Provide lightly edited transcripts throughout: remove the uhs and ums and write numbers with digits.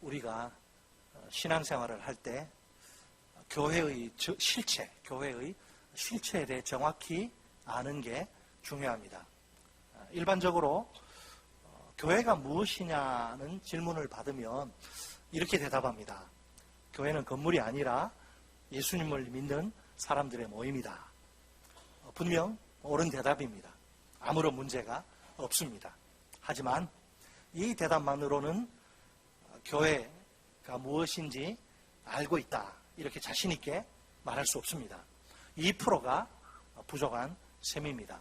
우리가 신앙생활을 할 때 교회의 실체에 대해 정확히 아는 게 중요합니다. 일반적으로 교회가 무엇이냐는 질문을 받으면 이렇게 대답합니다. 교회는 건물이 아니라 예수님을 믿는 사람들의 모임이다. 분명 옳은 대답입니다. 아무런 문제가 없습니다. 하지만 이 대답만으로는 교회가 무엇인지 알고 있다, 이렇게 자신 있게 말할 수 없습니다. 2%가 부족한 셈입니다.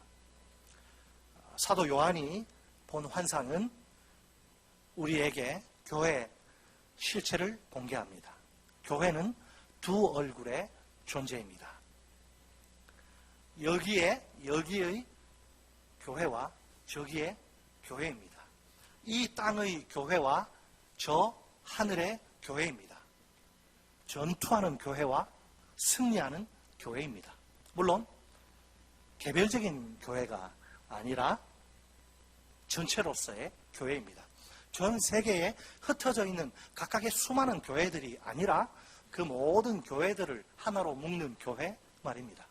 사도 요한이 본 환상은 우리에게 교회의 실체를 공개합니다. 교회는 두 얼굴의 존재입니다. 여기의 교회와 저기의 교회입니다. 이 땅의 교회와 저 하늘의 교회입니다. 전투하는 교회와 승리하는 교회입니다. 물론 개별적인 교회가 아니라 전체로서의 교회입니다. 전 세계에 흩어져 있는 각각의 수많은 교회들이 아니라 그 모든 교회들을 하나로 묶는 교회 말입니다.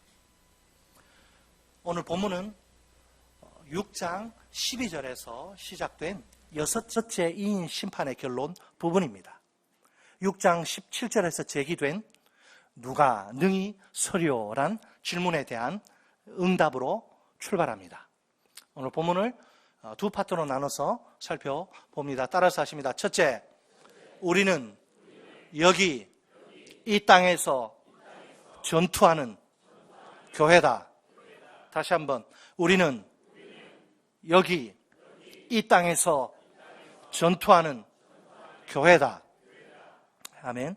오늘 본문은 6장 12절에서 시작된 여섯째 이인 심판의 결론 부분입니다. 6장 17절에서 제기된 누가 능히 서려란 질문에 대한 응답으로 출발합니다. 오늘 본문을 두 파트로 나눠서 살펴봅니다. 따라서 하십니다. 첫째, 우리는 여기 이 땅에서 전투하는 교회다. 다시 한번, 우리는 여기 이 땅에서 전투하는 교회다. 아멘.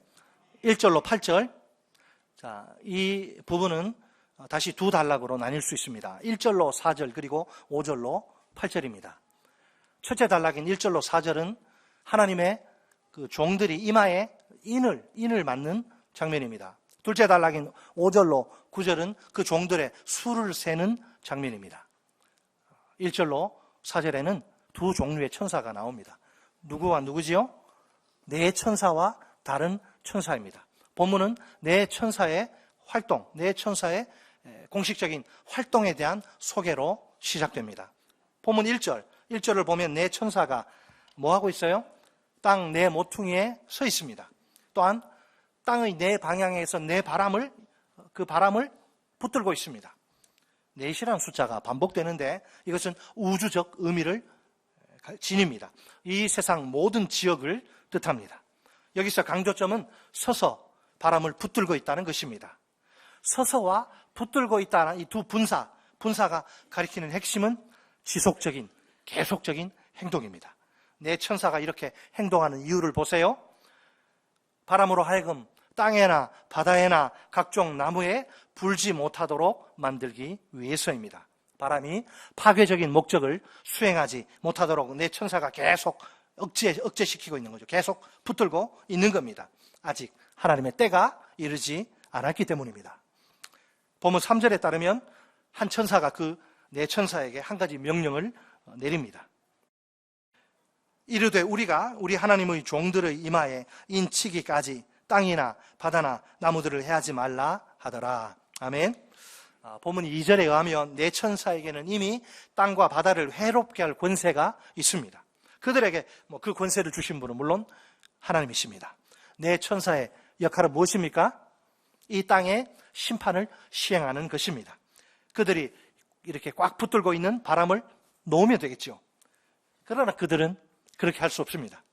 1절로 8절. 자, 이 부분은 다시 두 단락으로 나뉠 수 있습니다. 1절로 4절 그리고 5절로 8절입니다. 첫째 단락인 1절로 4절은 하나님의 그 종들이 이마에 인을 맞는 장면입니다. 둘째 단락인 5절로 9절은 그 종들의 수를 세는 장면입니다. 1절로 4절에는 두 종류의 천사가 나옵니다. 누구와 누구지요? 네 천사와 다른 천사입니다. 본문은 네 천사의 활동, 네 천사의 공식적인 활동에 대한 소개로 시작됩니다. 본문 1절을 보면 네 천사가 뭐 하고 있어요? 땅 네 모퉁이에 서 있습니다. 또한 땅의 네 방향에서 그 바람을 붙들고 있습니다. 넷이라는 숫자가 반복되는데 이것은 우주적 의미를 지닙니다. 이 세상 모든 지역을 뜻합니다. 여기서 강조점은 서서 바람을 붙들고 있다는 것입니다. 서서와 붙들고 있다는 이 두 분사가 가리키는 핵심은 지속적인, 계속적인 행동입니다. 네 천사가 이렇게 행동하는 이유를 보세요. 바람으로 하여금 땅에나 바다에나 각종 나무에 불지 못하도록 만들기 위해서입니다. 바람이 파괴적인 목적을 수행하지 못하도록 네 천사가 계속 억제시키고 있는 거죠. 계속 붙들고 있는 겁니다. 아직 하나님의 때가 이르지 않았기 때문입니다. 본문 3절에 따르면 한 천사가 그 네 천사에게 한 가지 명령을 내립니다. 이르되 우리 하나님의 종들의 이마에 인치기까지 땅이나 바다나 나무들을 해하지 말라 하더라. 아멘. 본문 2절에 의하면 네 천사에게는 이미 땅과 바다를 해롭게 할 권세가 있습니다. 그들에게 그 권세를 주신 분은 물론 하나님이십니다. 네 천사의 역할은 무엇입니까? 이 땅의 심판을 시행하는 것입니다. 그들이 이렇게 꽉 붙들고 있는 바람을 놓으면 되겠죠. 그러나 그들은 그렇게 할 수 없습니다.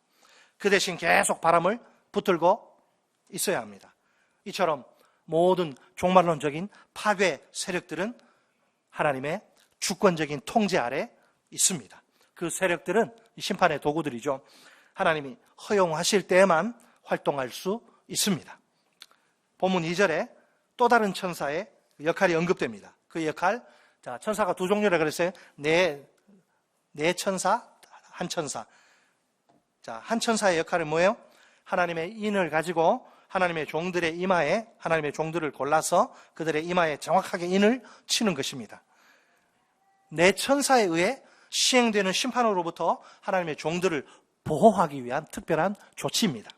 그 대신 계속 바람을 붙들고 있어야 합니다. 이처럼 모든 종말론적인 파괴 세력들은 하나님의 주권적인 통제 아래 있습니다. 그 세력들은 심판의 도구들이죠. 하나님이 허용하실 때에만 활동할 수 있습니다. 본문 2절에 또 다른 천사의 역할이 언급됩니다. 그 역할, 자, 천사가 두 종류라 그랬어요. 네 천사, 한 천사. 자, 한 천사의 역할은 뭐예요? 하나님의 인을 가지고 하나님의 종들의 이마에, 하나님의 종들을 골라서 그들의 이마에 정확하게 인을 치는 것입니다. 네 천사에 의해 시행되는 심판으로부터 하나님의 종들을 보호하기 위한 특별한 조치입니다.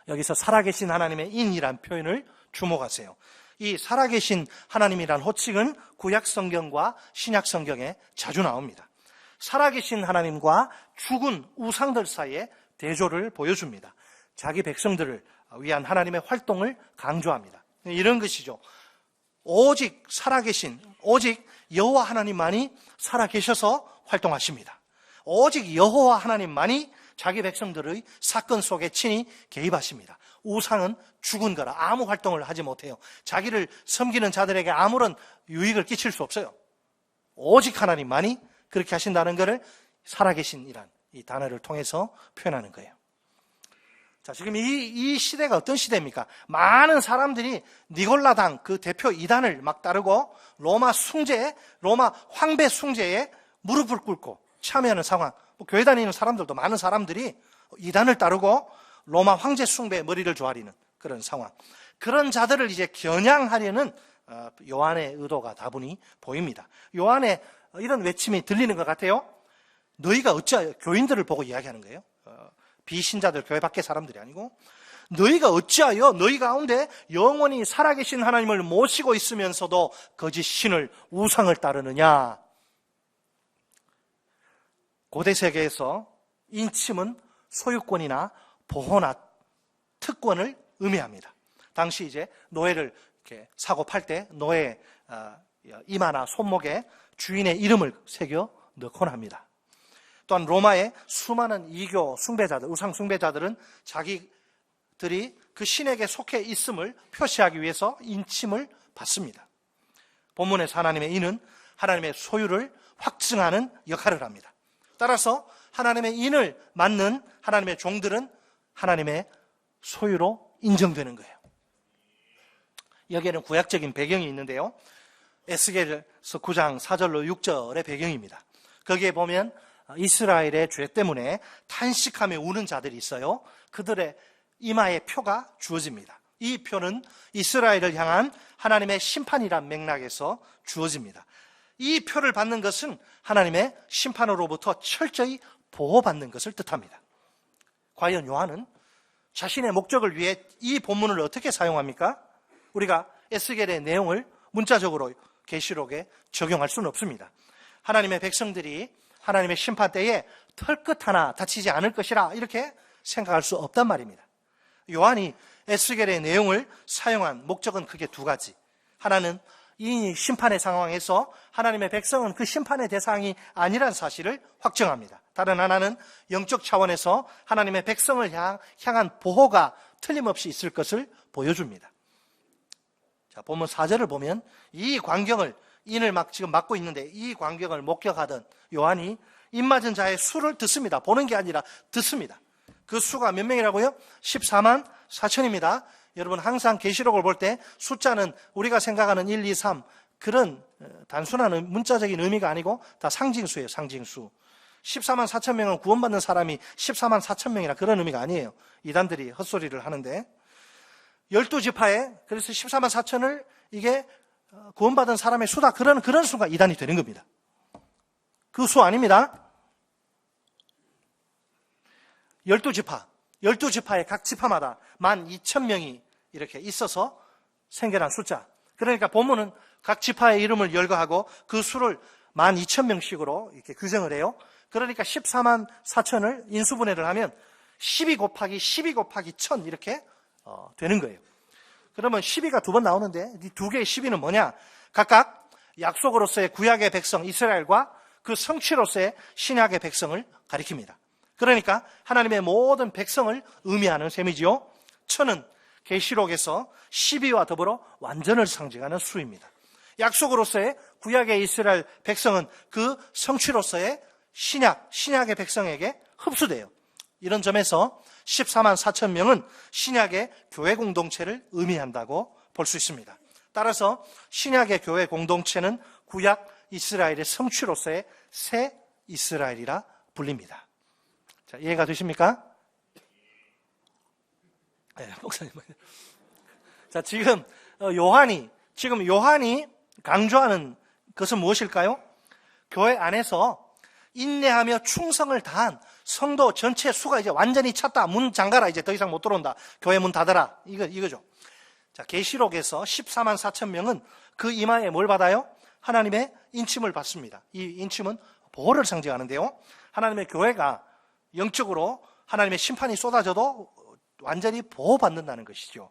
여기서 살아계신 하나님의 인이란 표현을 주목하세요. 이 살아계신 하나님이란 호칭은 구약 성경과 신약 성경에 자주 나옵니다. 살아계신 하나님과 죽은 우상들 사이에 대조를 보여줍니다. 자기 백성들을 위한 하나님의 활동을 강조합니다. 이런 것이죠. 오직 살아계신, 오직 여호와 하나님만이 살아계셔서 활동하십니다. 오직 여호와 하나님만이 자기 백성들의 사건 속에 친히 개입하십니다. 우상은 죽은 거라 아무 활동을 하지 못해요. 자기를 섬기는 자들에게 아무런 유익을 끼칠 수 없어요. 오직 하나님만이 그렇게 하신다는 것을 살아계신이란 이 단어를 통해서 표현하는 거예요. 자, 지금 이 시대가 어떤 시대입니까? 많은 사람들이 니골라당 그 대표 이단을 막 따르고 로마 황배 숭배에 무릎을 꿇고 참여하는 상황. 교회 다니는 사람들도 많은 사람들이 이단을 따르고 로마 황제 숭배에 머리를 조아리는 그런 상황. 그런 자들을 이제 겨냥하려는 요한의 의도가 다분히 보입니다. 요한의 이런 외침이 들리는 것 같아요. 너희가 어찌하여, 교인들을 보고 이야기하는 거예요. 비신자들, 교회 밖의 사람들이 아니고, 너희가 어찌하여 너희 가운데 영원히 살아계신 하나님을 모시고 있으면서도 거짓 신을, 우상을 따르느냐. 고대 세계에서 인침은 소유권이나 보호나 특권을 의미합니다. 당시 이제 노예를 이렇게 사고 팔 때 노예 이마나 손목에 주인의 이름을 새겨 넣곤 합니다. 또한 로마의 수많은 이교 숭배자들, 우상 숭배자들은 자기들이 그 신에게 속해 있음을 표시하기 위해서 인침을 받습니다. 본문에서 하나님의 인은 하나님의 소유를 확증하는 역할을 합니다. 따라서 하나님의 인을 맡는 하나님의 종들은 하나님의 소유로 인정되는 거예요. 여기에는 구약적인 배경이 있는데요. 에스겔서 9장 4절로 6절의 배경입니다. 거기에 보면 이스라엘의 죄 때문에 탄식하며 우는 자들이 있어요. 그들의 이마에 표가 주어집니다. 이 표는 이스라엘을 향한 하나님의 심판이란 맥락에서 주어집니다. 이 표를 받는 것은 하나님의 심판으로부터 철저히 보호받는 것을 뜻합니다. 과연 요한은 자신의 목적을 위해 이 본문을 어떻게 사용합니까? 우리가 에스겔의 내용을 문자적으로 계시록에 적용할 수는 없습니다. 하나님의 백성들이 하나님의 심판 때에 털끝 하나 다치지 않을 것이라 이렇게 생각할 수 없단 말입니다. 요한이 에스겔의 내용을 사용한 목적은 크게 두 가지. 하나는 이 심판의 상황에서 하나님의 백성은 그 심판의 대상이 아니란 사실을 확정합니다. 다른 하나는 영적 차원에서 하나님의 백성을 향한 보호가 틀림없이 있을 것을 보여줍니다. 자, 본문 4절을 보면 이 광경을 인을 지금 맡고 있는데 이 광경을 목격하던 요한이 입맞은 자의 수를 듣습니다. 보는 게 아니라 듣습니다. 그 수가 몇 명이라고요? 14만 4천입니다. 여러분 항상 계시록을 볼 때 숫자는 우리가 생각하는 1, 2, 3 그런 단순한 문자적인 의미가 아니고 다 상징수예요. 상징수. 14만 4천 명은 구원받는 사람이 14만 4천 명이라 그런 의미가 아니에요. 이단들이 헛소리를 하는데 12지파에 그래서 14만 4천을 이게 구원받은 사람의 수다 그런 수가 이단이 되는 겁니다. 그 수 아닙니다. 12지파의 각 지파마다 12,000명이 이렇게 있어서 생겨난 숫자. 그러니까 본문은 각 지파의 이름을 열거하고 그 수를 12,000명씩으로 이렇게 규정을 해요. 그러니까 14만 4천을 인수분해를 하면 12 곱하기 12 곱하기 1000 이렇게 되는 거예요. 그러면 12가 두 번 나오는데 이 두 개의 12는 뭐냐? 각각 약속으로서의 구약의 백성 이스라엘과 그 성취로서의 신약의 백성을 가리킵니다. 그러니까 하나님의 모든 백성을 의미하는 셈이지요. 1000은 계시록에서 12와 더불어 완전을 상징하는 수입니다. 약속으로서의 구약의 이스라엘 백성은 그 성취로서의 신약의 백성에게 흡수돼요. 이런 점에서 14만 4천 명은 신약의 교회 공동체를 의미한다고 볼 수 있습니다. 따라서 신약의 교회 공동체는 구약 이스라엘의 성취로서의 새 이스라엘이라 불립니다. 자, 이해가 되십니까? 네, 목사님. 자, 지금 요한이 강조하는 것은 무엇일까요? 교회 안에서 인내하며 충성을 다한 성도 전체 수가 이제 완전히 찼다. 문 잠가라. 이제 더 이상 못 들어온다. 교회 문 닫아라. 이거죠. 자, 계시록에서 14만 4천 명은 그 이마에 뭘 받아요? 하나님의 인침을 받습니다. 이 인침은 보호를 상징하는데요. 하나님의 교회가 영적으로 하나님의 심판이 쏟아져도 완전히 보호받는다는 것이죠.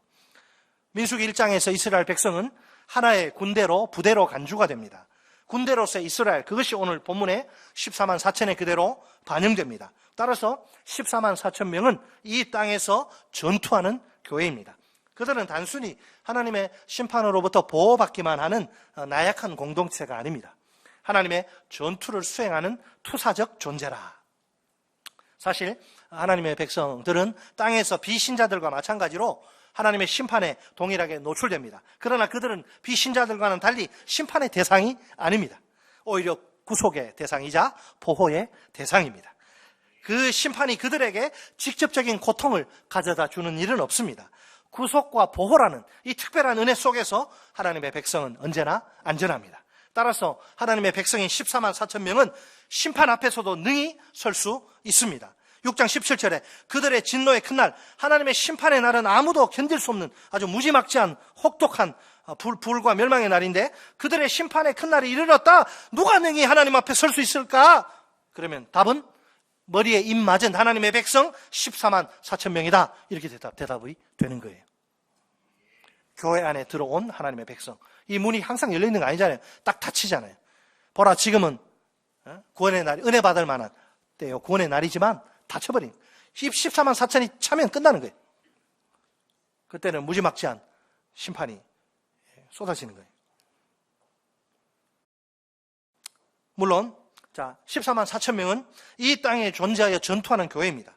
민수기 1장에서 이스라엘 백성은 하나의 군대로 부대로 간주가 됩니다. 군대로서의 이스라엘, 그것이 오늘 본문에 14만 4천에 그대로 반영됩니다. 따라서 14만 4천 명은 이 땅에서 전투하는 교회입니다. 그들은 단순히 하나님의 심판으로부터 보호받기만 하는 나약한 공동체가 아닙니다. 하나님의 전투를 수행하는 투사적 존재라. 사실 하나님의 백성들은 땅에서 비신자들과 마찬가지로 하나님의 심판에 동일하게 노출됩니다. 그러나 그들은 비신자들과는 달리 심판의 대상이 아닙니다. 오히려 구속의 대상이자 보호의 대상입니다. 그 심판이 그들에게 직접적인 고통을 가져다 주는 일은 없습니다. 구속과 보호라는 이 특별한 은혜 속에서 하나님의 백성은 언제나 안전합니다. 따라서 하나님의 백성인 14만 4천 명은 심판 앞에서도 능히 설 수 있습니다. 6장 17절에 그들의 진노의 큰 날, 하나님의 심판의 날은 아무도 견딜 수 없는 아주 무지막지한 혹독한 불과 멸망의 날인데, 그들의 심판의 큰 날이 이르렀다. 누가 능히 하나님 앞에 설 수 있을까? 그러면 답은 머리에 입 맞은 하나님의 백성 14만 4천 명이다. 이렇게 대답이 되는 거예요. 교회 안에 들어온 하나님의 백성. 이 문이 항상 열려있는 거 아니잖아요. 딱 닫히잖아요. 보라, 지금은 구원의 날, 은혜 받을 만한 때요. 구원의 날이지만 닫혀버린 14만 4천이 차면 끝나는 거예요. 그때는 무지막지한 심판이 쏟아지는 거예요. 물론 14만 4천 명은 이 땅에 존재하여 전투하는 교회입니다.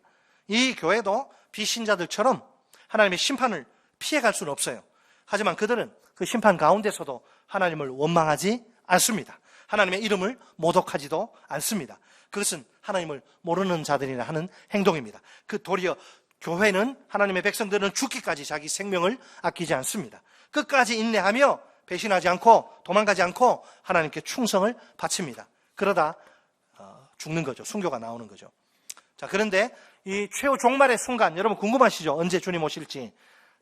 이 교회도 비신자들처럼 하나님의 심판을 피해갈 수는 없어요. 하지만 그들은 그 심판 가운데서도 하나님을 원망하지 않습니다. 하나님의 이름을 모독하지도 않습니다. 그것은 하나님을 모르는 자들이나 하는 행동입니다. 그 도리어 교회는, 하나님의 백성들은 죽기까지 자기 생명을 아끼지 않습니다. 끝까지 인내하며 배신하지 않고 도망가지 않고 하나님께 충성을 바칩니다. 그러다 죽는 거죠. 순교가 나오는 거죠. 자, 그런데 이 최후 종말의 순간, 여러분 궁금하시죠? 언제 주님 오실지.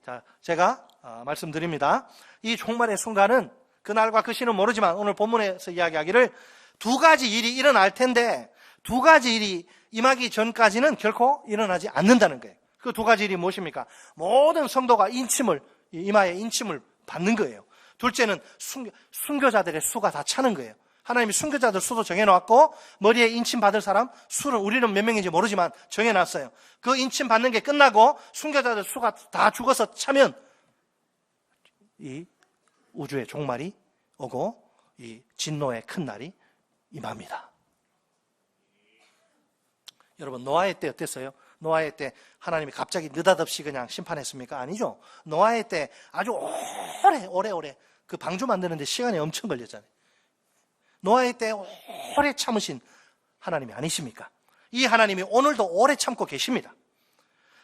자, 제가 말씀드립니다. 이 종말의 순간은 그날과 그 시는 모르지만 오늘 본문에서 이야기하기를 두 가지 일이 일어날 텐데, 두 가지 일이 임하기 전까지는 결코 일어나지 않는다는 거예요. 그 두 가지 일이 무엇입니까? 모든 성도가 이마에 인침을 받는 거예요. 둘째는 순교자들의 수가 다 차는 거예요. 하나님이 순교자들 수도 정해놓았고, 머리에 인침 받을 사람 수는 우리는 몇 명인지 모르지만 정해놨어요. 그 인침 받는 게 끝나고 순교자들 수가 다 죽어서 차면 이 우주의 종말이 오고 이 진노의 큰 날이 임합니다. 여러분, 노아의 때 어땠어요? 노아의 때 하나님이 갑자기 느닷없이 그냥 심판했습니까? 아니죠. 노아의 때 아주 오래 그 방주 만드는데 시간이 엄청 걸렸잖아요. 노아의 때 오래 참으신 하나님이 아니십니까? 이 하나님이 오늘도 오래 참고 계십니다.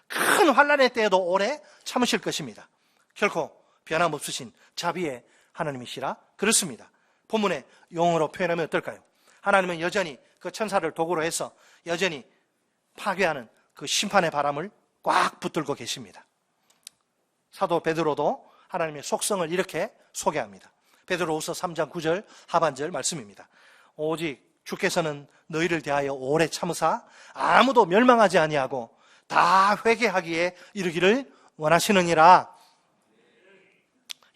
큰 환난의 때에도 오래 참으실 것입니다. 결코 변함없으신 자비의 하나님이시라 그렇습니다. 본문의 용어로 표현하면 어떨까요? 하나님은 여전히 그 천사를 도구로 해서 여전히 파괴하는 그 심판의 바람을 꽉 붙들고 계십니다. 사도 베드로도 하나님의 속성을 이렇게 소개합니다. 베드로후서 3장 9절 하반절 말씀입니다. 오직 주께서는 너희를 대하여 오래 참으사 아무도 멸망하지 아니하고 다 회개하기에 이르기를 원하시느니라.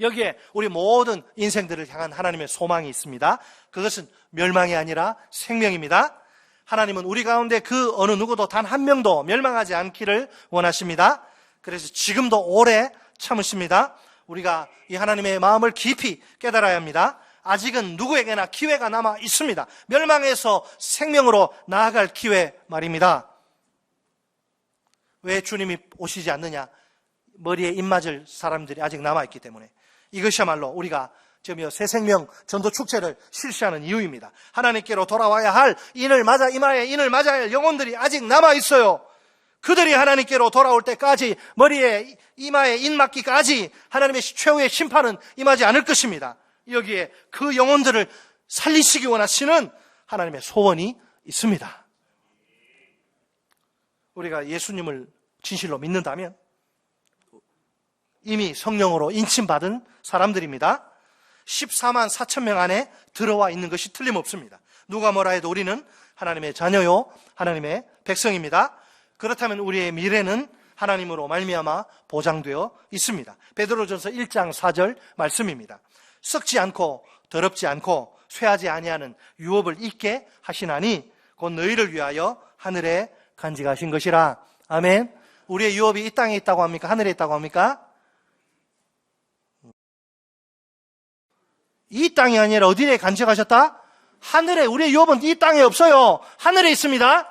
여기에 우리 모든 인생들을 향한 하나님의 소망이 있습니다. 그것은 멸망이 아니라 생명입니다. 하나님은 우리 가운데 그 어느 누구도 단 한 명도 멸망하지 않기를 원하십니다. 그래서 지금도 오래 참으십니다. 우리가 이 하나님의 마음을 깊이 깨달아야 합니다. 아직은 누구에게나 기회가 남아 있습니다. 멸망에서 생명으로 나아갈 기회 말입니다. 왜 주님이 오시지 않느냐? 머리에 입 맞을 사람들이 아직 남아있기 때문에. 이것이야말로 우리가 지금 새 생명 전도 축제를 실시하는 이유입니다. 하나님께로 돌아와야 할 이마에 인을 맞아야 할 영혼들이 아직 남아있어요. 그들이 하나님께로 돌아올 때까지, 머리에 이마에 인 맞기까지 하나님의 최후의 심판은 임하지 않을 것입니다. 여기에 그 영혼들을 살리시기 원하시는 하나님의 소원이 있습니다. 우리가 예수님을 진실로 믿는다면 이미 성령으로 인침받은 사람들입니다. 14만 4천 명 안에 들어와 있는 것이 틀림없습니다. 누가 뭐라 해도 우리는 하나님의 자녀요, 하나님의 백성입니다. 그렇다면 우리의 미래는 하나님으로 말미암아 보장되어 있습니다. 베드로전서 1장 4절 말씀입니다. 썩지 않고 더럽지 않고 쇠하지 아니하는 유업을 잊게 하시나니 곧 너희를 위하여 하늘에 간직하신 것이라. 아멘. 우리의 유업이 이 땅에 있다고 합니까? 하늘에 있다고 합니까? 이 땅이 아니라 어디에 간직하셨다? 하늘에. 우리의 유업은 이 땅에 없어요. 하늘에 있습니다.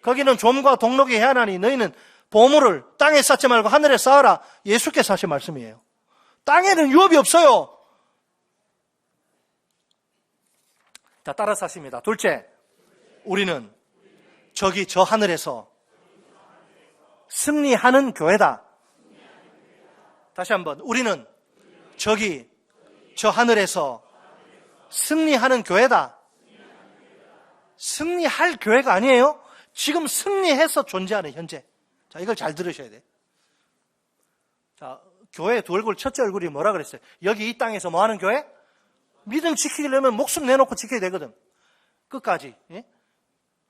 거기는 좀과 동록이 해하나니 너희는 보물을 땅에 쌓지 말고 하늘에 쌓아라. 예수께서 하신 말씀이에요. 땅에는 유업이 없어요. 자, 따라서 하십니다. 둘째, 우리는 저기 저 하늘에서 승리하는 교회다. 다시 한번, 우리는 저기 저 하늘에서 승리하는 교회다. 승리할 교회가 아니에요. 지금 승리해서 존재하는 현재. 자, 이걸 잘 들으셔야 돼요. 자, 교회 두 얼굴, 첫째 얼굴이 뭐라 그랬어요? 여기 이 땅에서 뭐 하는 교회? 믿음 지키려면 목숨 내놓고 지켜야 되거든. 끝까지. 예?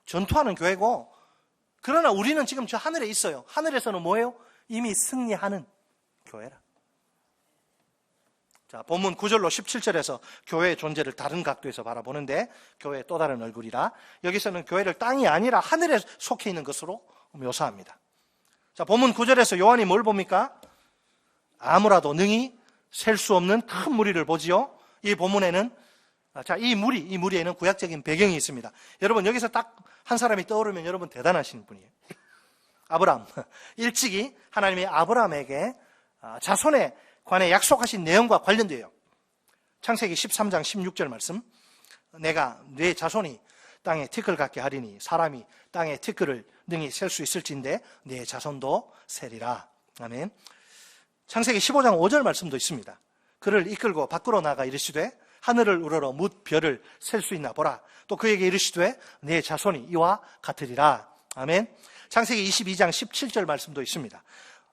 전투하는 교회고, 그러나 우리는 지금 저 하늘에 있어요. 하늘에서는 뭐예요? 이미 승리하는 교회라. 자, 본문 9절로 17절에서 교회의 존재를 다른 각도에서 바라보는데, 교회의 또 다른 얼굴이라. 여기서는 교회를 땅이 아니라 하늘에 속해 있는 것으로 묘사합니다. 자, 본문 9절에서 요한이 뭘 봅니까? 아무라도 능히 셀 수 없는 큰 무리를 보지요. 이 본문에는, 자, 이 무리에는 구약적인 배경이 있습니다. 여러분, 여기서 딱 한 사람이 떠오르면 여러분 대단하신 분이에요. 아브라함. 일찍이 하나님이 아브라함에게 자손에 관해 약속하신 내용과 관련돼요. 창세기 13장 16절 말씀. 내가 네 자손이 땅에 티끌 같게 하리니 사람이 땅에 티끌을 능히 셀 수 있을진데 네 자손도 세리라. 아멘. 창세기 15장 5절 말씀도 있습니다. 그를 이끌고 밖으로 나가 이르시되 하늘을 우러러 뭇 별을 셀 수 있나 보라. 또 그에게 이르시되 네 자손이 이와 같으리라. 아멘. 창세기 22장 17절 말씀도 있습니다.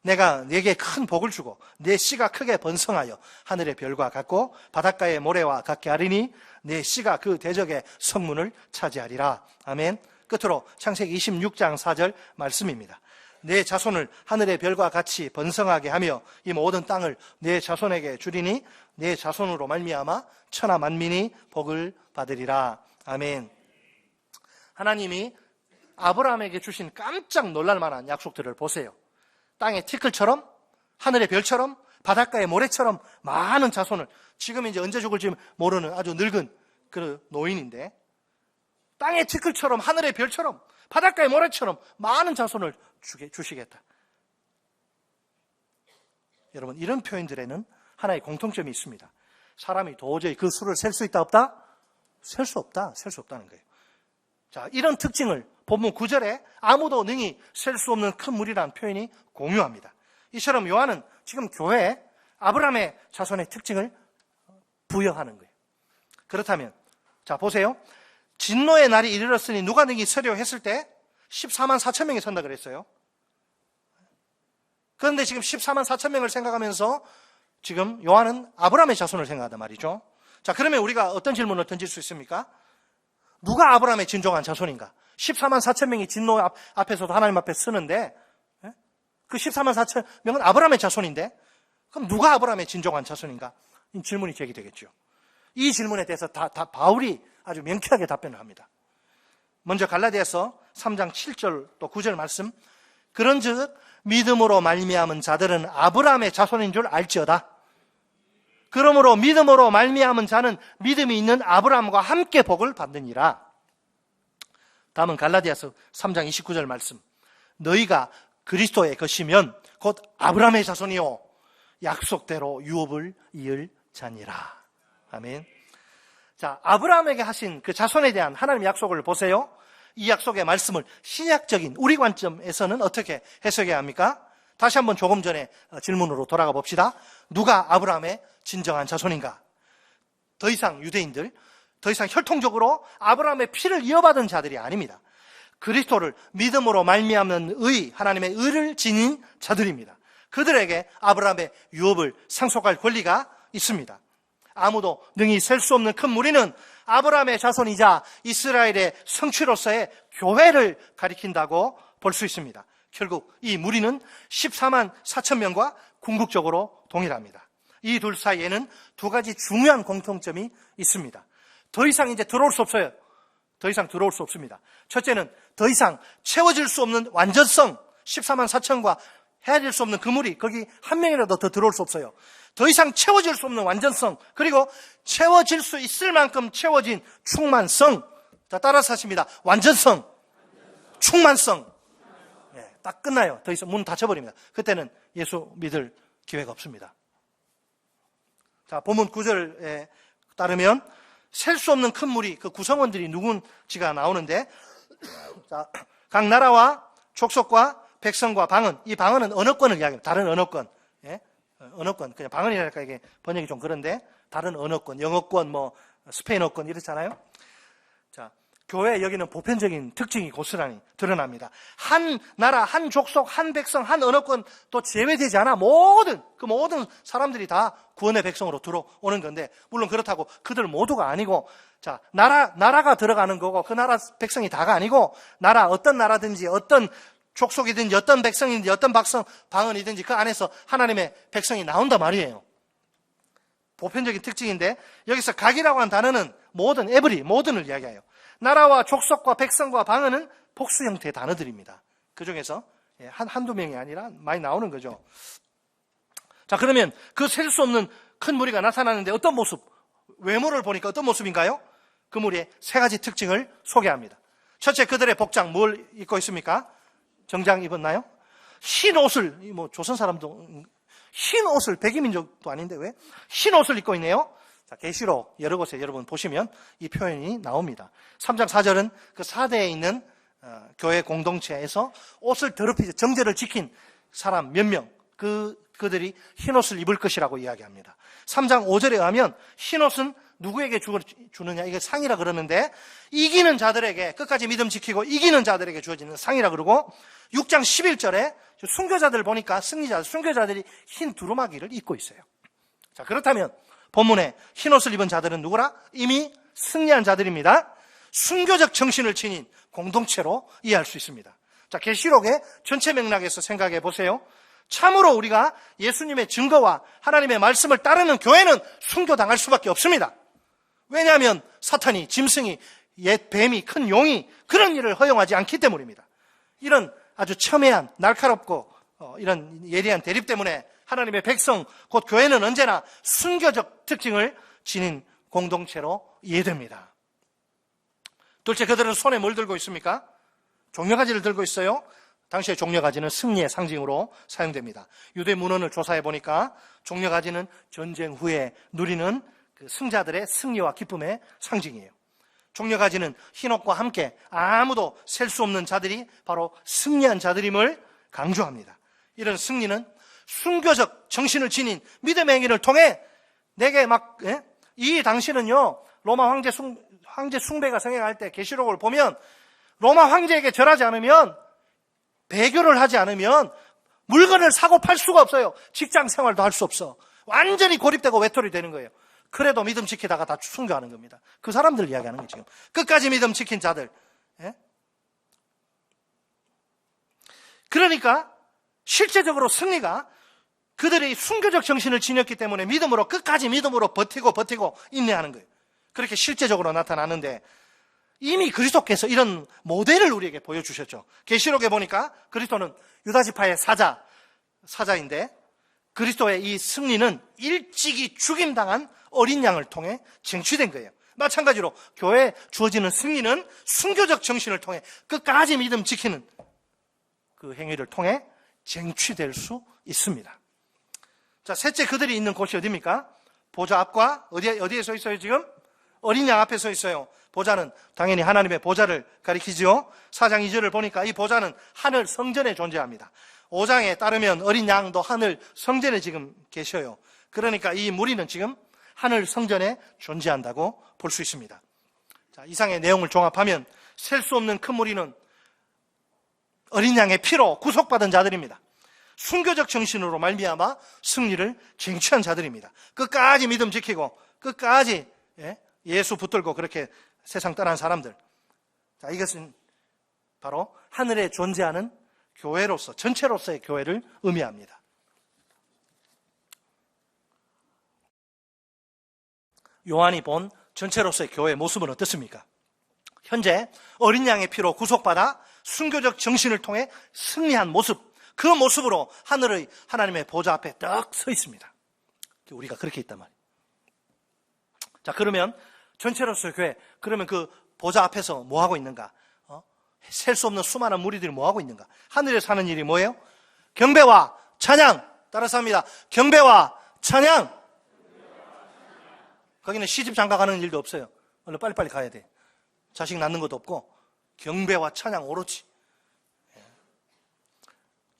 내가 네게 큰 복을 주고 네 씨가 크게 번성하여 하늘의 별과 같고 바닷가의 모래와 같게 하리니 네 씨가 그 대적의 성문을 차지하리라. 아멘. 끝으로 창세기 26장 4절 말씀입니다. 내 자손을 하늘의 별과 같이 번성하게 하며 이 모든 땅을 내 자손에게 주리니 내 자손으로 말미암아 천하 만민이 복을 받으리라. 아멘. 하나님이 아브라함에게 주신 깜짝 놀랄 만한 약속들을 보세요. 땅의 티끌처럼, 하늘의 별처럼, 바닷가의 모래처럼 많은 자손을, 지금 이제 언제 죽을지 모르는 아주 늙은 그 노인인데, 땅의 티끌처럼, 하늘의 별처럼, 바닷가의 모래처럼 많은 자손을 주시겠다. 여러분, 이런 표현들에는 하나의 공통점이 있습니다. 사람이 도저히 그 수를 셀 수 있다, 없다? 셀 수 없다, 셀 수 없다는 거예요. 자, 이런 특징을 본문 9절에 아무도 능히 셀 수 없는 큰 무리라는 표현이 공유합니다. 이처럼 요한은 지금 교회에 아브라함의 자손의 특징을 부여하는 거예요. 그렇다면, 자, 보세요. 진노의 날이 이르렀으니 누가 능히 서려 했을 때 14만 4천 명이 선다 그랬어요. 그런데 지금 14만 4천 명을 생각하면서 지금 요한은 아브라함의 자손을 생각하단 말이죠. 자, 그러면 우리가 어떤 질문을 던질 수 있습니까? 누가 아브라함의 진정한 자손인가? 14만 4천 명이 진노 앞에서도 하나님 앞에 서는데, 그 14만 4천 명은 아브라함의 자손인데, 그럼 누가 아브라함의 진정한 자손인가? 이 질문이 제기되겠죠. 이 질문에 대해서 다 바울이 아주 명쾌하게 답변을 합니다. 먼저 갈라디아서 3장 7절 또 9절 말씀. 그런즉 믿음으로 말미암은 자들은 아브라함의 자손인 줄 알지어다. 그러므로 믿음으로 말미암은 자는 믿음이 있는 아브라함과 함께 복을 받느니라. 다음은 갈라디아서 3장 29절 말씀. 너희가 그리스도의 것이면 곧 아브라함의 자손이요 약속대로 유업을 이을 자니라. 아멘. 자, 아브라함에게 하신 그 자손에 대한 하나님의 약속을 보세요. 이 약속의 말씀을 신약적인 우리 관점에서는 어떻게 해석해야 합니까? 다시 한번 조금 전에 질문으로 돌아가 봅시다. 누가 아브라함의 진정한 자손인가? 더 이상 유대인들, 더 이상 혈통적으로 아브라함의 피를 이어받은 자들이 아닙니다. 그리스도를 믿음으로 말미암는 의, 하나님의 의를 지닌 자들입니다. 그들에게 아브라함의 유업을 상속할 권리가 있습니다. 아무도 능히 셀 수 없는 큰 무리는 아브라함의 자손이자 이스라엘의 성취로서의 교회를 가리킨다고 볼 수 있습니다. 결국 이 무리는 14만 4천 명과 궁극적으로 동일합니다. 이 둘 사이에는 두 가지 중요한 공통점이 있습니다. 더 이상 이제 들어올 수 없어요. 더 이상 들어올 수 없습니다. 첫째는 더 이상 채워질 수 없는 완전성, 14만 4천과 헤아릴 수 없는 그 무리, 거기 한 명이라도 더 들어올 수 없어요. 더 이상 채워질 수 없는 완전성, 그리고 채워질 수 있을 만큼 채워진 충만성. 자, 따라서 하십니다. 완전성, 충만성. 네, 딱 끝나요. 더 이상 문 닫혀버립니다. 그때는 예수 믿을 기회가 없습니다. 자, 본문 9절에 따르면 셀 수 없는 큰 무리, 그 구성원들이 누군지가 나오는데, 자, 각 나라와 족속과 백성과 방언, 이 방언은 언어권을 이야기합니다. 다른 언어권, 예? 언어권, 그냥 방언이랄까 이게 번역이 좀 그런데, 다른 언어권, 영어권, 스페인어권 이렇잖아요. 자, 교회 여기는 보편적인 특징이 고스란히 드러납니다. 한 나라, 한 족속, 한 백성, 한 언어권 또 제외되지 않아 모든 사람들이 다 구원의 백성으로 들어오는 건데, 물론 그렇다고 그들 모두가 아니고, 자, 나라가 들어가는 거고, 그 나라 백성이 다가 아니고, 어떤 나라든지, 어떤 족속이든지, 어떤 백성이든지, 어떤 방언이든지 그 안에서 하나님의 백성이 나온단 말이에요. 보편적인 특징인데, 여기서 각이라고 한 단어는 모든을 이야기해요. 나라와 족속과 백성과 방언은 복수 형태의 단어들입니다. 그 중에서 한두 명이 아니라 많이 나오는 거죠. 자, 그러면 그 셀 수 없는 큰 무리가 나타나는데 어떤 모습, 외모를 보니까 어떤 모습인가요? 그 무리의 세 가지 특징을 소개합니다. 첫째, 그들의 복장 뭘 입고 있습니까? 정장 입었나요? 흰 옷을, 조선 사람도 흰 옷을, 백이민족도 아닌데 왜? 흰 옷을 입고 있네요. 자, 계시록 여러 곳에 여러분 보시면 이 표현이 나옵니다. 3장 4절은 그 사대에 있는 교회 공동체에서 옷을 더럽히지, 정제를 지킨 사람 몇 명, 그들이 흰옷을 입을 것이라고 이야기합니다. 3장 5절에 의하면 흰옷은 누구에게 주느냐, 이게 상이라 그러는데, 이기는 자들에게, 끝까지 믿음 지키고 이기는 자들에게 주어지는 상이라 그러고, 6장 11절에 순교자들 보니까 순교자들이 흰 두루마기를 입고 있어요. 자, 그렇다면 본문에 흰옷을 입은 자들은 누구라? 이미 승리한 자들입니다. 순교적 정신을 지닌 공동체로 이해할 수 있습니다. 자, 계시록의 전체 맥락에서 생각해 보세요. 참으로 우리가 예수님의 증거와 하나님의 말씀을 따르는 교회는 순교당할 수밖에 없습니다. 왜냐하면 사탄이, 짐승이, 옛 뱀이, 큰 용이 그런 일을 허용하지 않기 때문입니다. 이런 아주 첨예한, 날카롭고 이런 예리한 대립 때문에 하나님의 백성, 곧 교회는 언제나 순교적 특징을 지닌 공동체로 이해됩니다. 둘째, 그들은 손에 뭘 들고 있습니까? 종려가지를 들고 있어요. 당시에 종려가지는 승리의 상징으로 사용됩니다. 유대 문헌을 조사해 보니까 종려가지는 전쟁 후에 누리는 그 승자들의 승리와 기쁨의 상징이에요. 종려가지는 흰옷과 함께 아무도 셀 수 없는 자들이 바로 승리한 자들임을 강조합니다. 이런 승리는 순교적 정신을 지닌 믿음의 행위를 통해 내게 이 당시는요, 로마 황제 숭배가 성행할 때 계시록을 보면 로마 황제에게 절하지 않으면, 배교를 하지 않으면 물건을 사고 팔 수가 없어요. 직장 생활도 할 수 없어. 완전히 고립되고 외톨이 되는 거예요. 그래도 믿음 지키다가 다 순교하는 겁니다. 그 사람들 이야기하는 거예요, 지금. 끝까지 믿음 지킨 자들. 예? 그러니까 실제적으로 승리가 그들이 순교적 정신을 지녔기 때문에 믿음으로, 끝까지 믿음으로 버티고 인내하는 거예요. 그렇게 실제적으로 나타나는데, 이미 그리스도께서 이런 모델을 우리에게 보여주셨죠. 계시록에 보니까 그리스도는 유다지파의 사자인데, 그리스도의 이 승리는 일찍이 죽임당한 어린 양을 통해 쟁취된 거예요. 마찬가지로 교회에 주어지는 승리는 순교적 정신을 통해 끝까지 믿음 지키는 그 행위를 통해 쟁취될 수 있습니다. 자, 셋째, 그들이 있는 곳이 어디입니까? 보좌 앞과 어디에 서 있어요 지금? 어린 양 앞에 서 있어요. 보좌는 당연히 하나님의 보좌를 가리키죠. 4장 2절을 보니까 이 보좌는 하늘 성전에 존재합니다. 5장에 따르면 어린 양도 하늘 성전에 지금 계셔요. 그러니까 이 무리는 지금 하늘 성전에 존재한다고 볼 수 있습니다. 자, 이상의 내용을 종합하면 셀 수 없는 큰 무리는 어린 양의 피로 구속받은 자들입니다. 순교적 정신으로 말미암아 승리를 쟁취한 자들입니다. 끝까지 믿음 지키고 끝까지 예수 붙들고 그렇게 세상 떠난 사람들. 자, 이것은 바로 하늘에 존재하는 교회로서, 전체로서의 교회를 의미합니다. 요한이 본 전체로서의 교회의 모습은 어떻습니까? 현재 어린 양의 피로 구속받아 순교적 정신을 통해 승리한 모습, 그 모습으로 하늘의 하나님의 보좌 앞에 딱 서 있습니다. 우리가 그렇게 있단 말이에요. 자, 그러면 전체로서의 교회, 그러면 그 보좌 앞에서 뭐 하고 있는가? 셀 수 없는 수많은 무리들이 뭐 하고 있는가? 하늘에서 하는 일이 뭐예요? 경배와 찬양. 따라서 합니다. 경배와 찬양. 거기는 시집 장가 가는 일도 없어요. 원래 빨리빨리 가야 돼. 자식 낳는 것도 없고 경배와 찬양 오로지.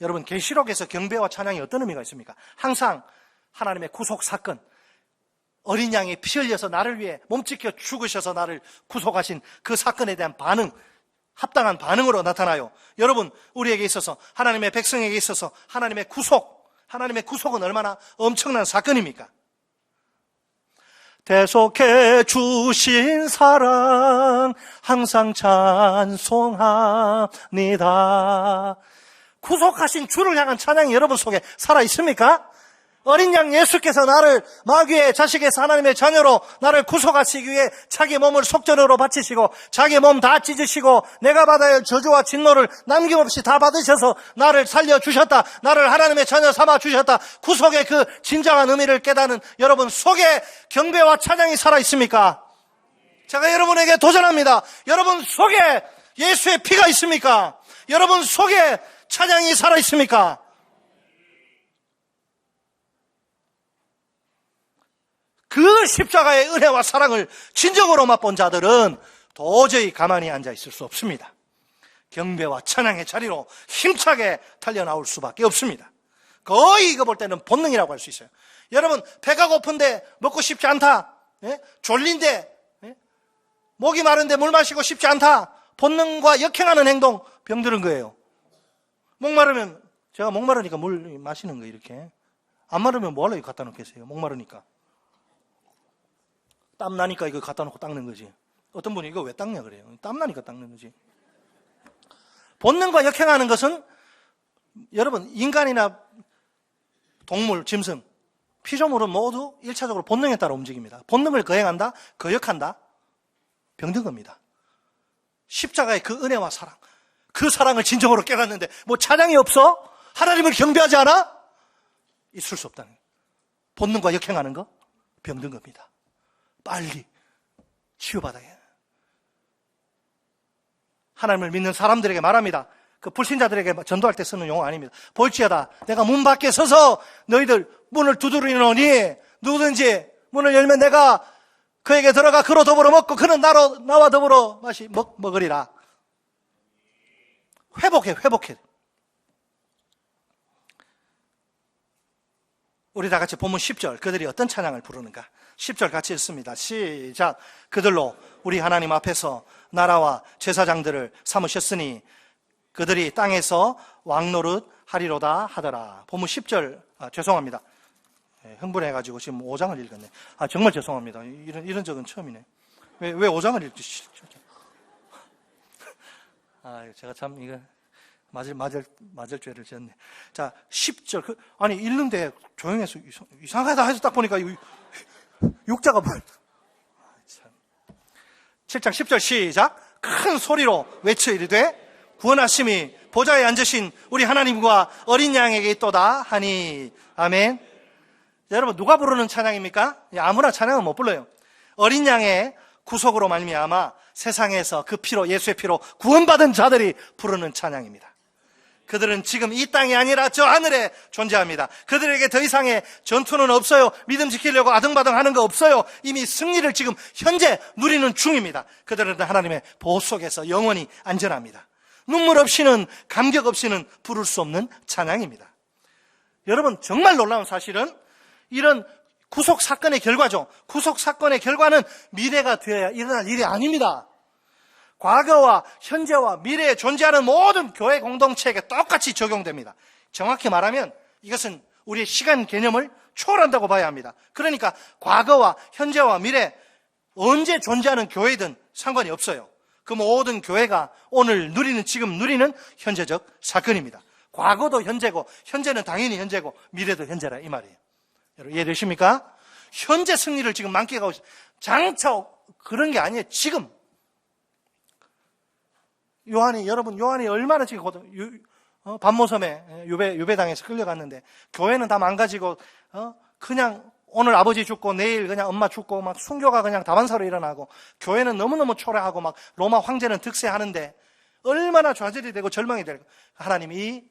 여러분, 계시록에서 경배와 찬양이 어떤 의미가 있습니까? 항상 하나님의 구속 사건, 어린 양이 피 흘려서 나를 위해 몸찢겨 죽으셔서 나를 구속하신 그 사건에 대한 반응, 합당한 반응으로 나타나요. 여러분, 우리에게 있어서, 하나님의 백성에게 있어서 하나님의 구속은 얼마나 엄청난 사건입니까? 대속해 주신 사랑 항상 찬송합니다. 구속하신 주를 향한 찬양이 여러분 속에 살아있습니까? 어린 양 예수께서 나를 마귀의 자식에서 하나님의 자녀로 나를 구속하시기 위해 자기 몸을 속전으로 바치시고 자기 몸 다 찢으시고 내가 받아야 할 저주와 진노를 남김없이 다 받으셔서 나를 살려주셨다. 나를 하나님의 자녀 삼아주셨다. 구속의 그 진정한 의미를 깨닫는 여러분 속에 경배와 찬양이 살아있습니까? 제가 여러분에게 도전합니다. 여러분 속에 예수의 피가 있습니까? 여러분 속에 찬양이 살아있습니까? 그 십자가의 은혜와 사랑을 진정으로 맛본 자들은 도저히 가만히 앉아 있을 수 없습니다. 경배와 찬양의 자리로 힘차게 달려나올 수밖에 없습니다. 거의 이거 볼 때는 본능이라고 할 수 있어요. 여러분, 배가 고픈데 먹고 싶지 않다. 졸린데 목이 마른데 물 마시고 싶지 않다. 본능과 역행하는 행동, 병들은 거예요. 목마르면, 제가 목마르니까 물 마시는 거예요. 이렇게. 안 마르면 뭐 하려고 갖다 놓겠어요. 목마르니까. 땀 나니까 이거 갖다 놓고 닦는 거지. 어떤 분이 이거 왜 닦냐 그래요. 땀 나니까 닦는 거지. 본능과 역행하는 것은 여러분, 인간이나 동물, 짐승, 피조물은 모두 1차적으로 본능에 따라 움직입니다. 본능을 거행한다, 거역한다, 병든 겁니다. 십자가의 그 은혜와 사랑, 그 사랑을 진정으로 깨닫는데 뭐 찬양이 없어? 하나님을 경배하지 않아? 있을 수 없다는 거예요. 본능과 역행하는 거 병든 겁니다. 빨리 치유받아야 해요. 하나님을 믿는 사람들에게 말합니다. 그 불신자들에게 전도할 때 쓰는 용어 아닙니다. 볼지어다 내가 문 밖에 서서 너희들 문을 두드리노니 누구든지 문을 열면 내가 그에게 들어가 그로 더불어 먹고 그는 나와 더불어 먹으리라. 회복해. 우리 다 같이 본문 10절, 그들이 어떤 찬양을 부르는가? 10절 같이 읽습니다. 시작. 그들로 우리 하나님 앞에서 나라와 제사장들을 삼으셨으니 그들이 땅에서 왕노릇 하리로다 하더라. 본문 10절, 죄송합니다. 흥분해가지고 지금 5장을 읽었네. 정말 죄송합니다. 이런 적은 처음이네. 왜 5장을 읽지? 제가 참 이거 맞을 죄를 지었네. 자, 10절. 읽는데 조용해서 이상하다 해서 딱 보니까 6자가 뭘. 7장 10절 시작. 큰 소리로 외쳐 이르되 구원하심이 보좌에 앉으신 우리 하나님과 어린 양에게 있도다 하니. 아멘. 여러분, 누가 부르는 찬양입니까? 아무나 찬양은 못 불러요. 어린 양의 구속으로 말미암아 세상에서 그 피로, 예수의 피로 구원받은 자들이 부르는 찬양입니다. 그들은 지금 이 땅이 아니라 저 하늘에 존재합니다. 그들에게 더 이상의 전투는 없어요. 믿음 지키려고 아등바등 하는 거 없어요. 이미 승리를 지금 현재 누리는 중입니다. 그들은 하나님의 보호 속에서 영원히 안전합니다. 눈물 없이는, 감격 없이는 부를 수 없는 찬양입니다. 여러분, 정말 놀라운 사실은 이런 구속 사건의 결과죠. 구속 사건의 결과는 미래가 되어야 일어날 일이 아닙니다. 과거와 현재와 미래에 존재하는 모든 교회 공동체에게 똑같이 적용됩니다. 정확히 말하면 이것은 우리의 시간 개념을 초월한다고 봐야 합니다. 그러니까 과거와 현재와 미래 언제 존재하는 교회든 상관이 없어요. 그 모든 교회가 오늘 누리는, 지금 누리는 현재적 사건입니다. 과거도 현재고 현재는 당연히 현재고 미래도 현재라 이 말이에요. 여러분 이해되십니까? 현재 승리를 지금 만끽하고 있어요. 장차 그런 게 아니에요. 지금 여러분 요한이 얼마나 지금 반모섬에 유배당해서 끌려갔는데 교회는 다 망가지고 그냥 오늘 아버지 죽고 내일 그냥 엄마 죽고 막 순교가 그냥 다반사로 일어나고 교회는 너무너무 초라하고 막 로마 황제는 득세하는데 얼마나 좌절이 되고 절망이 될까. 하나님이 이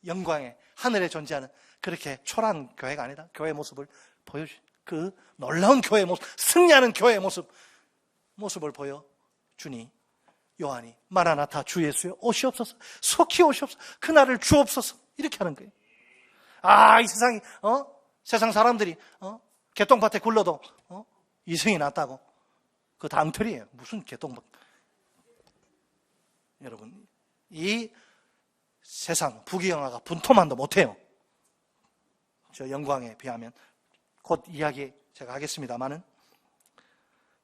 영광의 하늘에 존재하는 그렇게 초라한 교회가 아니다. 교회의 모습을 보여주신 그 놀라운 교회의 모습, 승리하는 교회의 모습을 보여주니 요한이 마라나타 주 예수여 오시옵소서, 속히 오시옵소서, 그날을 주옵소서 이렇게 하는 거예요. 이 세상이 세상 사람들이 개똥밭에 굴러도 이승이 낫다고. 그거 다 엉터리예요. 무슨 개똥밭. 여러분 이 세상 부귀영화가 분토만도 못해요. 저 영광에 비하면. 곧 이야기 제가 하겠습니다만은,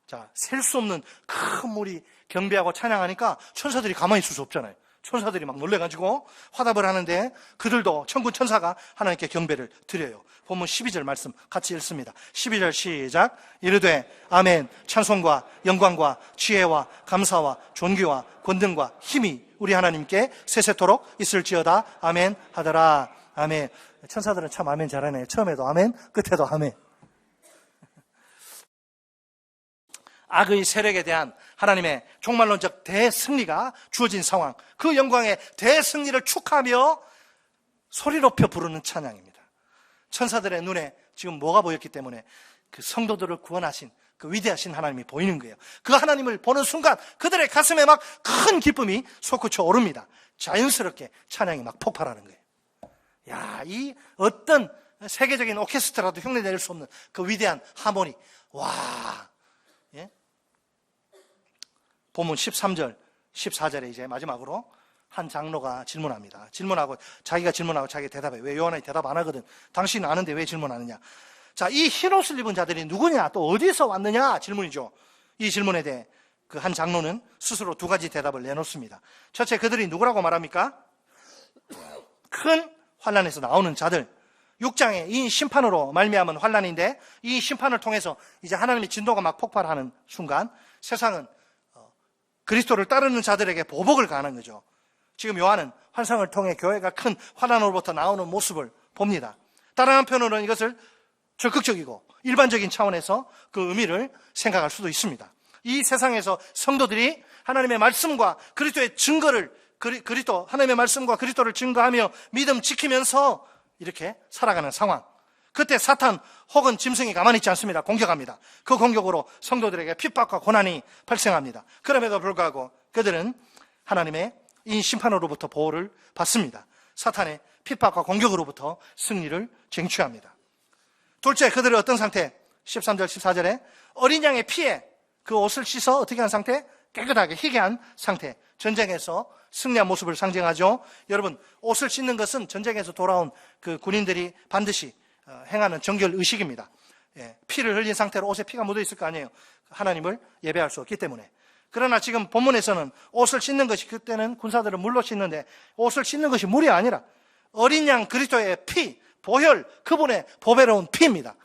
자, 셀 수 없는 큰 물이 경배하고 찬양하니까 천사들이 가만히 있을 수 없잖아요. 천사들이 막 놀래가지고 화답을 하는데 그들도 천군 천사가 하나님께 경배를 드려요. 본문 12절 말씀 같이 읽습니다. 12절 시작. 이르되 아멘. 찬송과 영광과 지혜와 감사와 존귀와 권능과 힘이 우리 하나님께 세세토록 있을지어다. 아멘 하더라. 아멘. 천사들은 참 아멘 잘하네. 처음에도 아멘, 끝에도 아멘. 악의 세력에 대한 하나님의 종말론적 대승리가 주어진 상황, 그 영광의 대승리를 축하하며 소리 높여 부르는 찬양입니다. 천사들의 눈에 지금 뭐가 보였기 때문에 그 성도들을 구원하신 그 위대하신 하나님이 보이는 거예요. 그 하나님을 보는 순간 그들의 가슴에 막 큰 기쁨이 솟구쳐 오릅니다. 자연스럽게 찬양이 막 폭발하는 거예요. 야, 이 어떤 세계적인 오케스트라도 흉내낼 수 없는 그 위대한 하모니. 와. 예? 본문 13절, 14절에 이제 마지막으로 한 장로가 질문합니다. 자기가 질문하고 자기가 대답해. 왜 요한이 대답 안 하거든. 당신은 아는데 왜 질문하느냐. 자, 이 흰옷을 입은 자들이 누구냐, 또 어디서 왔느냐 질문이죠. 이 질문에 대해 그 한 장로는 스스로 두 가지 대답을 내놓습니다. 첫째, 그들이 누구라고 말합니까? 큰 환난에서 나오는 자들, 6장의 이 심판으로 말미암은 환난인데, 이 심판을 통해서 이제 하나님의 진도가 막 폭발하는 순간 세상은 그리스도를 따르는 자들에게 보복을 가하는 거죠. 지금 요한은 환상을 통해 교회가 큰 환난으로부터 나오는 모습을 봅니다. 다른 한편으로는 이것을 적극적이고 일반적인 차원에서 그 의미를 생각할 수도 있습니다. 이 세상에서 성도들이 하나님의 말씀과 그리스도의 증거를, 하나님의 말씀과 그리스도를 증거하며 믿음 지키면서 이렇게 살아가는 상황. 그때 사탄 혹은 짐승이 가만히 있지 않습니다. 공격합니다. 그 공격으로 성도들에게 핍박과 고난이 발생합니다. 그럼에도 불구하고 그들은 하나님의 이 심판으로부터 보호를 받습니다. 사탄의 핍박과 공격으로부터 승리를 쟁취합니다. 둘째, 그들은 어떤 상태? 13절, 14절에 어린 양의 피에 그 옷을 씻어 어떻게 한 상태? 깨끗하게 희게 한 상태. 전쟁에서 승리한 모습을 상징하죠. 여러분, 옷을 씻는 것은 전쟁에서 돌아온 그 군인들이 반드시 행하는 정결 의식입니다. 피를 흘린 상태로 옷에 피가 묻어 있을 거 아니에요. 하나님을 예배할 수 없기 때문에. 그러나 지금 본문에서는 옷을 씻는 것이, 그때는 군사들은 물로 씻는데 옷을 씻는 것이 물이 아니라 어린 양 그리스도의 피, 보혈, 그분의 보배로운 피입니다.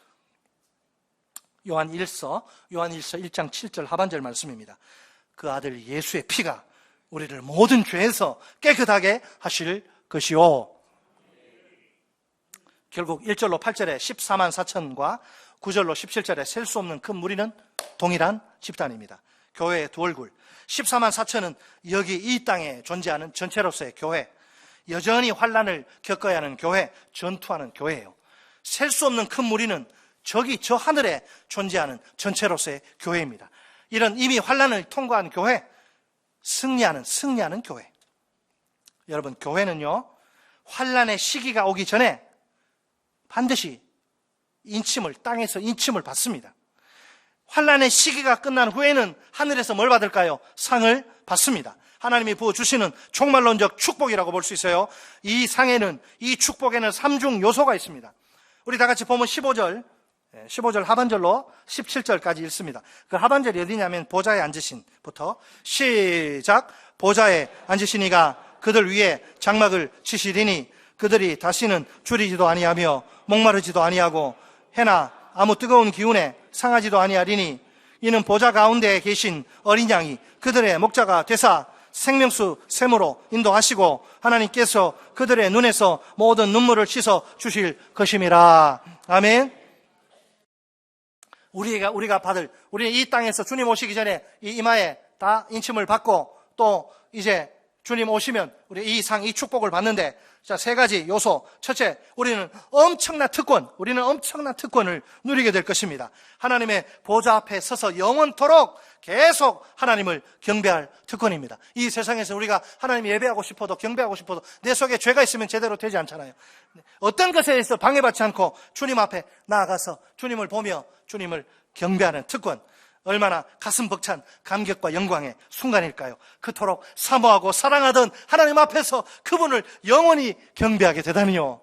요한 1서 1장 7절 하반절 말씀입니다. 그 아들 예수의 피가 우리를 모든 죄에서 깨끗하게 하실 것이요. 결국 1절로 8절에 14만 4천과 9절로 17절에 셀 수 없는 큰 무리는 동일한 집단입니다. 교회의 두 얼굴. 14만 4천은 여기 이 땅에 존재하는 전체로서의 교회, 여전히 환난을 겪어야 하는 교회, 전투하는 교회예요. 셀 수 없는 큰 무리는 저기 저 하늘에 존재하는 전체로서의 교회입니다. 이런 이미 환난을 통과한 교회, 승리하는 교회. 여러분, 교회는요, 환난의 시기가 오기 전에 반드시 땅에서 인침을 받습니다. 환난의 시기가 끝난 후에는 하늘에서 뭘 받을까요? 상을 받습니다. 하나님이 부어주시는 종말론적 축복이라고 볼 수 있어요. 이 상에는, 이 축복에는 3중 요소가 있습니다. 우리 다 같이 보면 15절 하반절로 17절까지 읽습니다. 그 하반절이 어디냐면 보좌에 앉으신부터 시작. 보좌에 앉으신 이가 그들 위에 장막을 치시리니 그들이 다시는 줄이지도 아니하며 목마르지도 아니하고 해나 아무 뜨거운 기운에 상하지도 아니하리니 이는 보좌 가운데에 계신 어린 양이 그들의 목자가 되사 생명수 샘으로 인도하시고 하나님께서 그들의 눈에서 모든 눈물을 씻어 주실 것임이라. 아멘. 우리가 받을, 우리는 이 땅에서 주님 오시기 전에 이 이마에 다 인침을 받고 또 이제 주님 오시면 우리 이 상, 이 축복을 받는데, 자, 세 가지 요소. 첫째, 우리는 엄청난 특권을 누리게 될 것입니다. 하나님의 보좌 앞에 서서 영원토록 계속 하나님을 경배할 특권입니다. 이 세상에서 우리가 하나님 예배하고 싶어도 경배하고 싶어도 내 속에 죄가 있으면 제대로 되지 않잖아요. 어떤 것에 대해서 방해받지 않고 주님 앞에 나아가서 주님을 보며 주님을 경배하는 특권. 얼마나 가슴 벅찬 감격과 영광의 순간일까요? 그토록 사모하고 사랑하던 하나님 앞에서 그분을 영원히 경배하게 되다니요.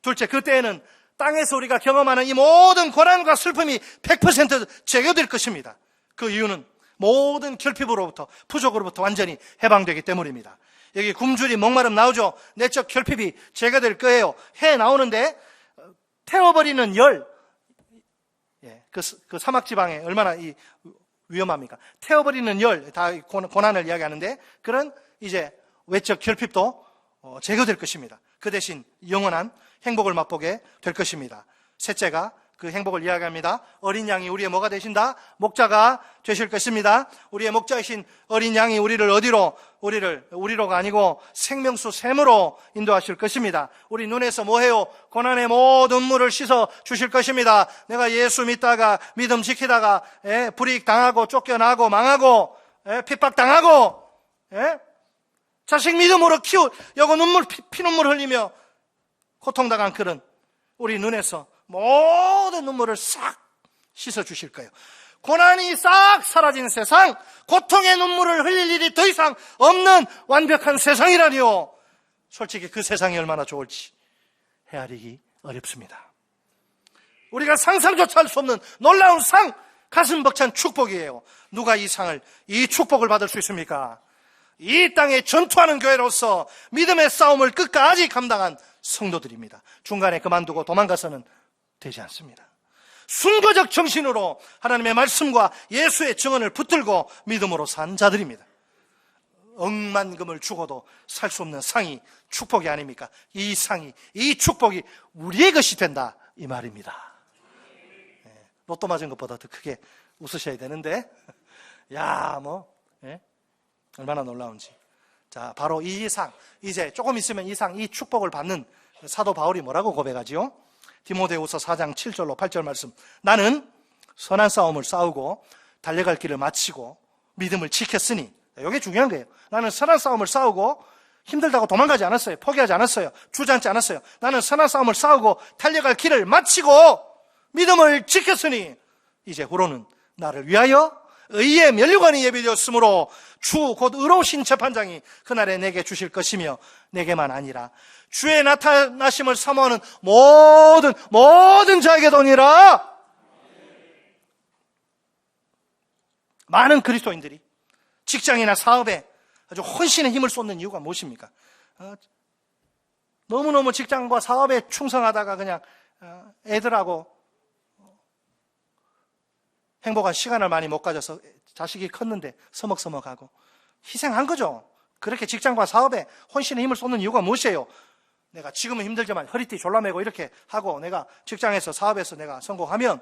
둘째, 그때에는 땅에서 우리가 경험하는 이 모든 고난과 슬픔이 100% 제거될 것입니다. 그 이유는 모든 결핍으로부터, 부족으로부터 완전히 해방되기 때문입니다. 여기 굶주림, 목마름 나오죠? 내적 결핍이 제거될 거예요. 해 나오는데 태워버리는 열, 그 사막지방에 얼마나 위험합니까? 태워버리는 열, 다 고난을 이야기하는데 그런 이제 외적 결핍도 제거될 것입니다. 그 대신 영원한 행복을 맛보게 될 것입니다. 셋째가 그 행복을 이야기합니다. 어린 양이 우리의 뭐가 되신다? 목자가 되실 것입니다. 우리의 목자이신 어린 양이 우리를 어디로? 우리로가 아니고 생명수 샘으로 인도하실 것입니다. 우리 눈에서 뭐해요? 고난의 모든 물을 씻어 주실 것입니다. 내가 예수 믿다가 믿음 지키다가 불이익 당하고 쫓겨나고 망하고 핍박당하고 자식 믿음으로 여고 눈물 피눈물 흘리며 고통당한 그런 우리 눈에서 모든 눈물을 싹 씻어 주실 거예요. 고난이 싹 사라진 세상, 고통의 눈물을 흘릴 일이 더 이상 없는 완벽한 세상이라니요. 솔직히 그 세상이 얼마나 좋을지 헤아리기 어렵습니다. 우리가 상상조차 할 수 없는 놀라운 상, 가슴 벅찬 축복이에요. 누가 이 상을, 이 축복을 받을 수 있습니까? 이 땅에 전투하는 교회로서 믿음의 싸움을 끝까지 감당한 성도들입니다. 중간에 그만두고 도망가서는 되지 않습니다. 순교적 정신으로 하나님의 말씀과 예수의 증언을 붙들고 믿음으로 산 자들입니다. 억만금을 주고도 살 수 없는 상이 축복이 아닙니까? 이 상이, 이 축복이 우리의 것이 된다, 이 말입니다. 로또 맞은 것보다 더 크게 웃으셔야 되는데, 얼마나 놀라운지. 자, 바로 이 상, 이제 조금 있으면 이 상, 이 축복을 받는 사도 바울이 뭐라고 고백하지요? 디모데후서 4장 7절로 8절 말씀. 나는 선한 싸움을 싸우고 달려갈 길을 마치고 믿음을 지켰으니, 이게 중요한 거예요. 나는 선한 싸움을 싸우고 힘들다고 도망가지 않았어요. 포기하지 않았어요. 주저앉지 않았어요. 나는 선한 싸움을 싸우고 달려갈 길을 마치고 믿음을 지켰으니 이제 후로는 나를 위하여 의의 면류관이 예비되었으므로 주 곧 의로우신 재판장이 그날에 내게 주실 것이며 내게만 아니라 주의 나타나심을 사모하는 모든 자에게 도니라. 많은 그리스도인들이 직장이나 사업에 아주 헌신의 힘을 쏟는 이유가 무엇입니까? 너무너무 직장과 사업에 충성하다가 그냥 애들하고 행복한 시간을 많이 못 가져서 자식이 컸는데 서먹서먹하고 희생한 거죠. 그렇게 직장과 사업에 혼신의 힘을 쏟는 이유가 무엇이에요? 내가 지금은 힘들지만 허리띠 졸라매고 이렇게 하고 내가 직장에서 사업에서 내가 성공하면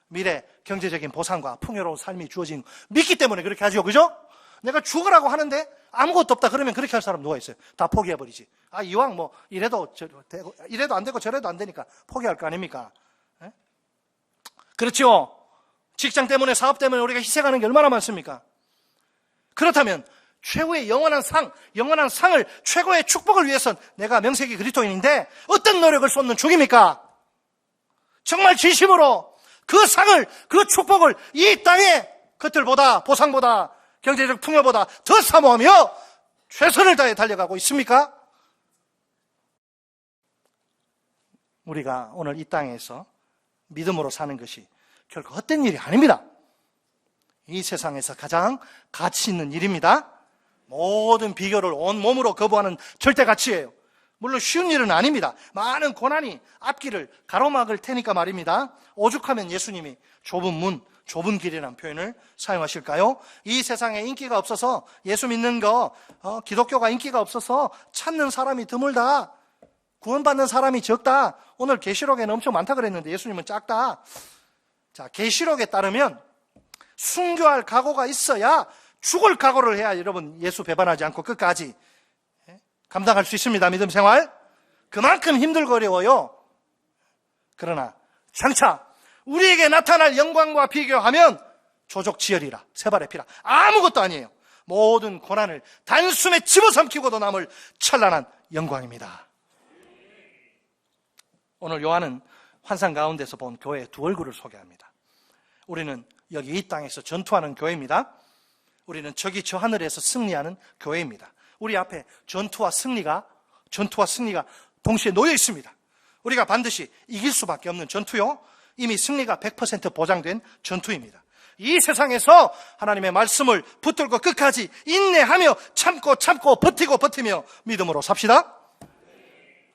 미래 경제적인 보상과 풍요로운 삶이 주어진 믿기 때문에 그렇게 하죠. 그죠? 내가 죽으라고 하는데 아무것도 없다 그러면 그렇게 할 사람 누가 있어요? 다 포기해버리지. 이왕 이래도 안 되고 저래도 안 되니까 포기할 거 아닙니까? 그렇죠? 직장 때문에 사업 때문에 우리가 희생하는 게 얼마나 많습니까? 그렇다면 최후의 영원한 상을, 최고의 축복을 위해선 내가 명색이 그리스도인인데 어떤 노력을 쏟는 중입니까? 정말 진심으로 그 상을, 그 축복을 이 땅에 그들보다, 보상보다, 경제적 풍요보다 더 사모하며 최선을 다해 달려가고 있습니까? 우리가 오늘 이 땅에서 믿음으로 사는 것이 결코 헛된 일이 아닙니다. 이 세상에서 가장 가치 있는 일입니다. 모든 비교를 온몸으로 거부하는 절대 가치예요. 물론 쉬운 일은 아닙니다. 많은 고난이 앞길을 가로막을 테니까 말입니다. 오죽하면 예수님이 좁은 문, 좁은 길이라는 표현을 사용하실까요? 이 세상에 인기가 없어서 예수 믿는 거, 기독교가 인기가 없어서 찾는 사람이 드물다. 구원받는 사람이 적다. 오늘 계시록에는 엄청 많다 그랬는데 예수님은 작다. 자, 계시록에 따르면 순교할 각오가 있어야 죽을 각오를 해야 여러분 예수 배반하지 않고 끝까지 감당할 수 있습니다. 믿음 생활. 그만큼 힘들고 어려워요. 그러나 장차 우리에게 나타날 영광과 비교하면 조족지혈이라 세발의 피라 아무것도 아니에요. 모든 고난을 단숨에 집어삼키고도 남을 찬란한 영광입니다. 오늘 요한은 환상 가운데서 본 교회의 두 얼굴을 소개합니다. 우리는 여기 이 땅에서 전투하는 교회입니다. 우리는 저기 저 하늘에서 승리하는 교회입니다. 우리 앞에 전투와 승리가 동시에 놓여 있습니다. 우리가 반드시 이길 수밖에 없는 전투요. 이미 승리가 100% 보장된 전투입니다. 이 세상에서 하나님의 말씀을 붙들고 끝까지 인내하며 참고 버티며 믿음으로 삽시다.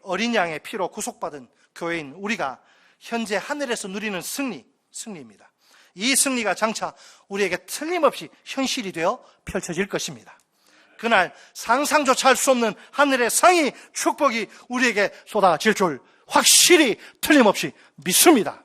어린 양의 피로 구속받은 교회인 우리가 현재 하늘에서 누리는 승리입니다. 이 승리가 장차 우리에게 틀림없이 현실이 되어 펼쳐질 것입니다. 그날 상상조차 할 수 없는 하늘의 상이 축복이 우리에게 쏟아질 줄 확실히 틀림없이 믿습니다.